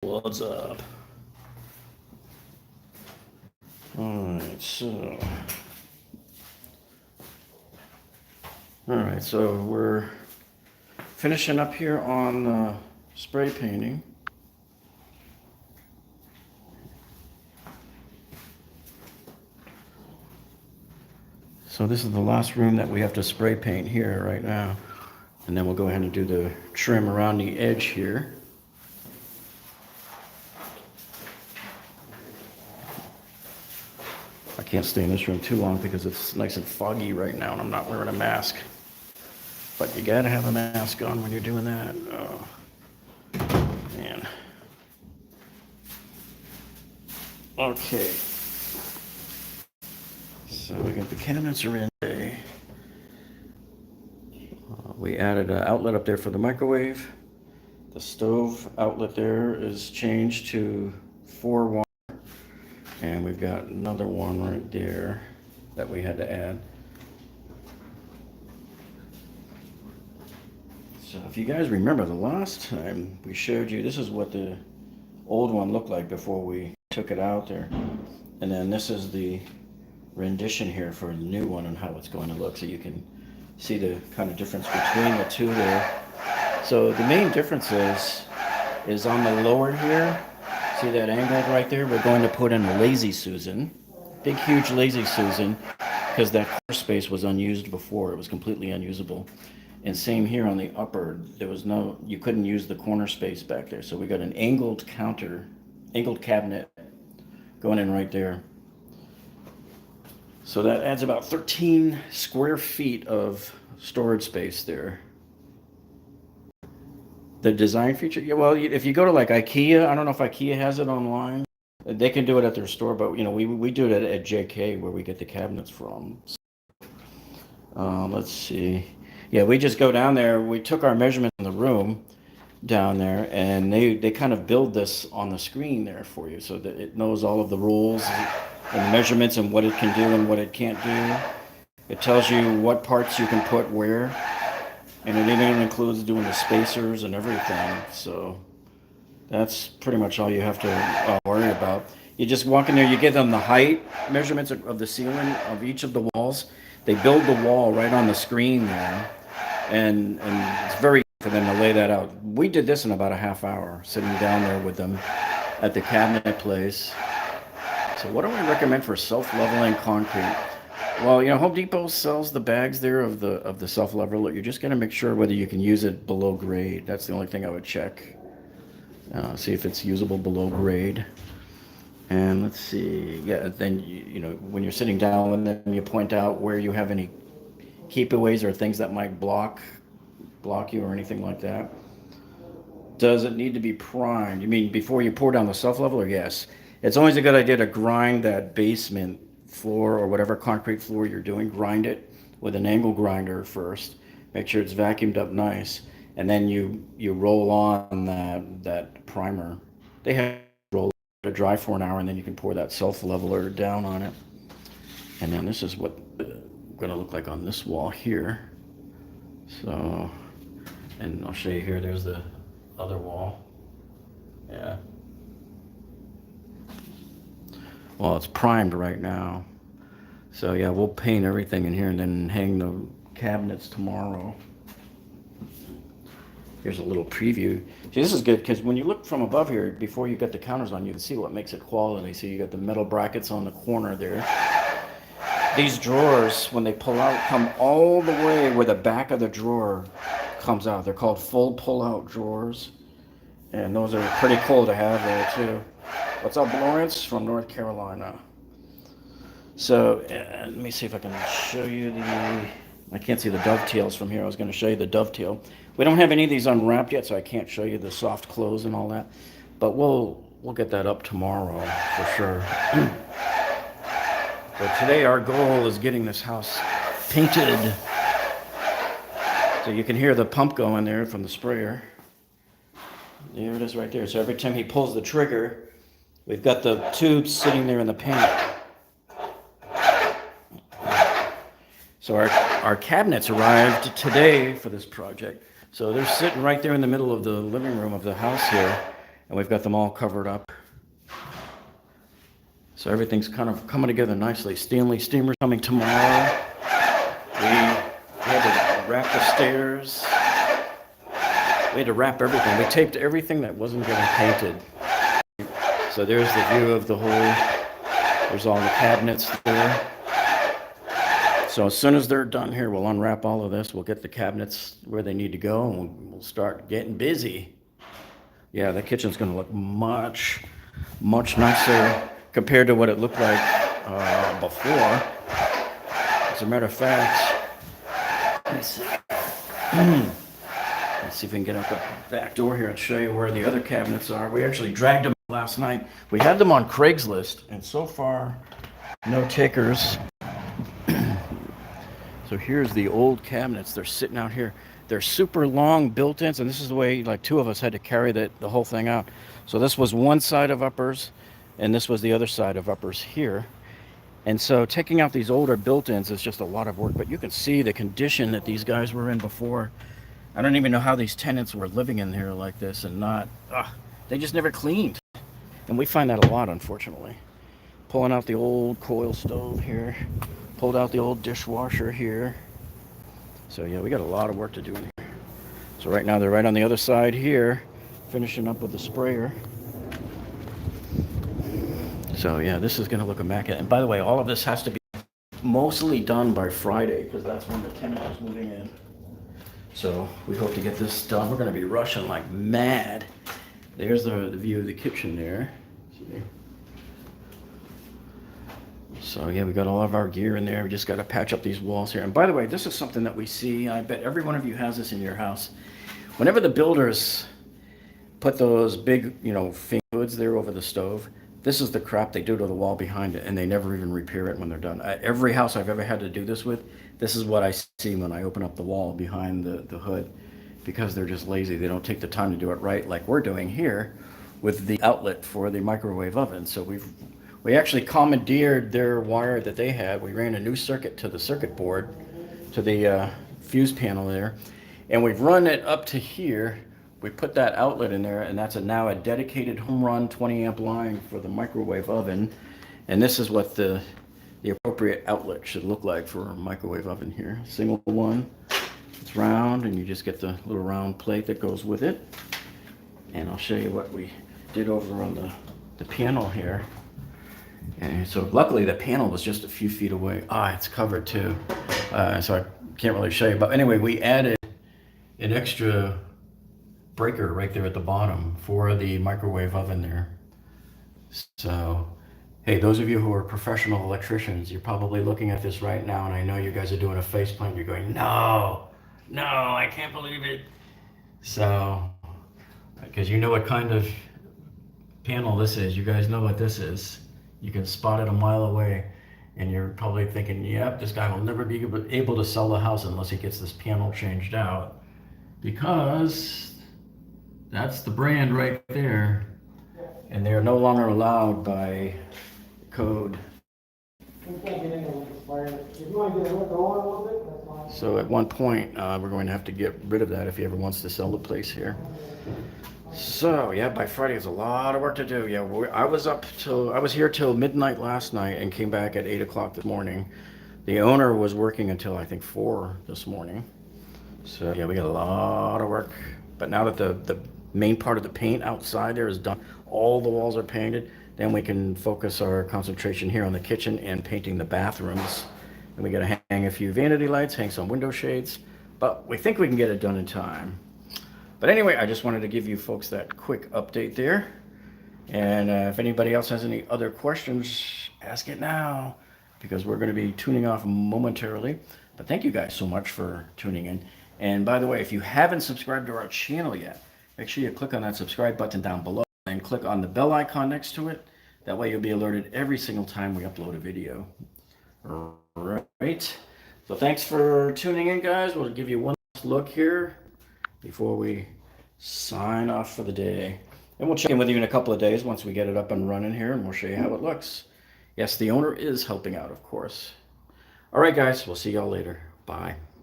What's up? Alright, so we're finishing up here on spray painting. So this is the last room that we have to spray paint here right now. And then we'll go ahead and do the trim around the edge here. I can't stay in this room too long because it's nice and foggy right now and I'm not wearing a mask. But you gotta have a mask on when you're doing that. Oh, man. Okay. So we got the cabinets are in. We added an outlet up there for the microwave. The stove outlet there is changed to 4-1. And we've got another one right there that we had to add. So if you guys remember the last time we showed you, this is what the old one looked like before we took it out there. And then this is the rendition here for the new one and how it's going to look. So you can see the kind of difference between the two there. So the main difference is on the lower here. See that angle right there? We're going to put in a Lazy Susan, big huge Lazy Susan, because that corner space was unused before. It was completely unusable. And same here on the upper, you couldn't use the corner space back there. So we got an angled cabinet going in right there. So that adds about 13 square feet of storage space there. The design feature, yeah, well, if you go to like IKEA, I don't know if IKEA has it online. They can do it at their store, but we do it at JK where we get the cabinets from. Let's see. Yeah, we just go down there. We took our measurements in the room down there, and they kind of build this on the screen there for you so that it knows all of the rules and measurements and what it can do and what it can't do. It tells you what parts you can put where. And it even includes doing the spacers and everything. So that's pretty much all you have to worry about. You just walk in there, you give them the height measurements of the ceiling of each of the walls. They build the wall right on the screen there. And it's very easy for them to lay that out. We did this in about a half hour, sitting down there with them at the cabinet place. So what do I recommend for self-leveling concrete? Well, Home Depot sells the bags there of the self-leveler. You're just going to make sure whether you can use it below grade. That's the only thing I would check. See if it's usable below grade. And let's see. Yeah, then when you're sitting down with them, you point out where you have any keepaways or things that might block you or anything like that. Does it need to be primed? You mean before you pour down the self-leveler? Yes. It's always a good idea to grind that basement floor or whatever concrete floor you're doing, grind it with an angle grinder first. Make sure it's vacuumed up nice, and then you roll on that primer. They have to roll it to dry for an hour, and then you can pour that self-leveler down on it. And then this is what it's going to look like on this wall here. So, and I'll show you here. There's the other wall. Yeah. Well, it's primed right now. So yeah, we'll paint everything in here and then hang the cabinets tomorrow. Here's a little preview. See, this is good because when you look from above here, before you get the counters on, you can see what makes it quality. So you got the metal brackets on the corner there. These drawers, when they pull out, come all the way where the back of the drawer comes out. They're called full pull-out drawers. And those are pretty cool to have there too. What's up, Lawrence from North Carolina? So let me see if I can show you I can't see the dovetails from here. I was going to show you the dovetail. We don't have any of these unwrapped yet, so I can't show you the soft close and all that. But we'll get that up tomorrow for sure. But today our goal is getting this house painted. So you can hear the pump going there from the sprayer. There it is right there. So every time he pulls the trigger, we've got the tubes sitting there in the paint. So our cabinets arrived today for this project. So they're sitting right there in the middle of the living room of the house here. and we've got them all covered up. So everything's kind of coming together nicely. Stanley steamer coming tomorrow. We had to wrap the stairs. We had to wrap everything. We taped everything that wasn't getting painted. So there's the view of the whole, there's all the cabinets there. So as soon as they're done here, we'll unwrap all of this. We'll get the cabinets where they need to go, and we'll start getting busy. Yeah, the kitchen's gonna look much nicer compared to what it looked like before. As a matter of fact, let's see. Let's see if we can get up the back door here and show you where the other cabinets are. We actually dragged them last night. We had them on Craigslist, and so far, no takers. So here's the old cabinets. They're sitting out here. They're super long built-ins, and this is the way, like, two of us had to carry the whole thing out. So this was one side of uppers, and this was the other side of uppers here. And so taking out these older built-ins is just a lot of work, but you can see the condition that these guys were in before. I don't even know how these tenants were living in here like this and not, they just never cleaned. And we find that a lot, unfortunately. Pulling out the old coil stove here. Pulled out the old dishwasher here. So yeah, we got a lot of work to do in here. So right now they're right on the other side here, finishing up with the sprayer. So yeah, this is gonna look immaculate. And by the way, all of this has to be mostly done by Friday, because that's when the tenant is moving in. So we hope to get this done. We're gonna be rushing like mad. There's the view of the kitchen there. See? So yeah, we got all of our gear in there. We just got to patch up these walls here. And by the way, this is something that we see. I bet every one of you has this in your house. Whenever the builders put those big, finger hoods there over the stove, this is the crap they do to the wall behind it, and they never even repair it when they're done. Every house I've ever had to do this with, this is what I see when I open up the wall behind the hood, because they're just lazy. They don't take the time to do it right, like we're doing here with the outlet for the microwave oven. So we actually commandeered their wire that they had. We ran a new circuit to the circuit board, to the fuse panel there, and we've run it up to here. We put that outlet in there, and that's now a dedicated home run 20 amp line for the microwave oven. And this is what the appropriate outlet should look like for a microwave oven here. Single one, it's round, and you just get the little round plate that goes with it. And I'll show you what we did over on the panel here. And so luckily the panel was just a few feet away. It's covered too. So I can't really show you. But anyway, we added an extra breaker right there at the bottom for the microwave oven there. So, hey, those of you who are professional electricians, you're probably looking at this right now, and I know you guys are doing a face plant. You're going, no, I can't believe it. So, because you know what kind of panel this is. You guys know what this is. You can spot it a mile away, and you're probably thinking, yep, this guy will never be able to sell the house unless he gets this panel changed out, because that's the brand right there, and they're no longer allowed by code. So at one point, we're going to have to get rid of that if he ever wants to sell the place here. So yeah, by Friday is a lot of work to do. Yeah, I was here till midnight last night and came back at 8 o'clock this morning. The owner was working until I think 4 this morning. So yeah, we got a lot of work. But now that the main part of the paint outside there is done, all the walls are painted, then we can focus our concentration here on the kitchen and painting the bathrooms. And we got to hang a few vanity lights, hang some window shades, but we think we can get it done in time. But anyway, I just wanted to give you folks that quick update there. And if anybody else has any other questions, ask it now, because we're going to be tuning off momentarily. But thank you guys so much for tuning in. And by the way, if you haven't subscribed to our channel yet, make sure you click on that subscribe button down below and click on the bell icon next to it. That way you'll be alerted every single time we upload a video. All right. So thanks for tuning in, guys. We'll give you one last look here before we sign off for the day. And we'll check in with you in a couple of days once we get it up and running here, and we'll show you how it looks. Yes, the owner is helping out, of course. All right, guys. We'll see y'all later. Bye.